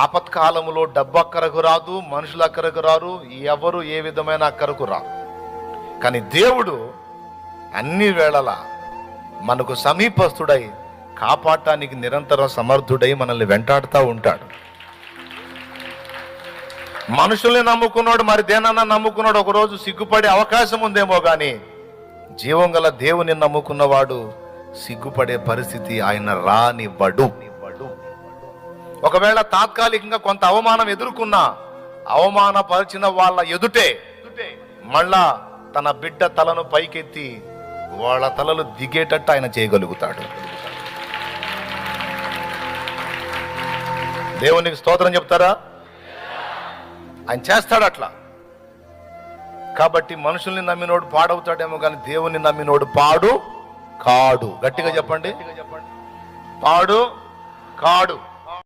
ఆపత్కాలంలో డబ్బు అక్కరకు రాదు, మనుషులు అక్కరకు రారు, ఎవరు ఏ విధమైన అక్కరకు రారు. కానీ దేవుడు అన్ని వేళలా మనకు సమీపస్తుడై కాపాడటానికి నిరంతరం సమర్థుడై మనల్ని వెంటాడుతూ ఉంటాడు. మనుషుల్ని నమ్ముకున్నాడు, మరి దేనన్నా నమ్ముకున్నాడు, ఒకరోజు సిగ్గుపడే అవకాశం ఉందేమో, కానీ జీవం గల దేవుని నమ్ముకున్నవాడు సిగ్గుపడే పరిస్థితి ఆయన రానివ్వడు. ఒకవేళ తాత్కాలికంగా కొంత అవమానం ఎదుర్కొన్నా, అవమానపరిచిన వాళ్ళ ఎదుటే మళ్ళా తన బిడ్డ తలను పైకెత్తి వాళ్ళ తలలు దిగేటట్టు ఆయన చేయగలుగుతాడు. దేవునికి స్తోత్రం చెప్తారా? ఆయన చేస్తాడు అట్లా. కాబట్టి మనుషుల్ని నమ్మినోడు పాడవుతాడేమో, కానీ దేవుని నమ్మినోడు పాడు కాడు. గట్టిగా చెప్పండి, పాడు కాడు.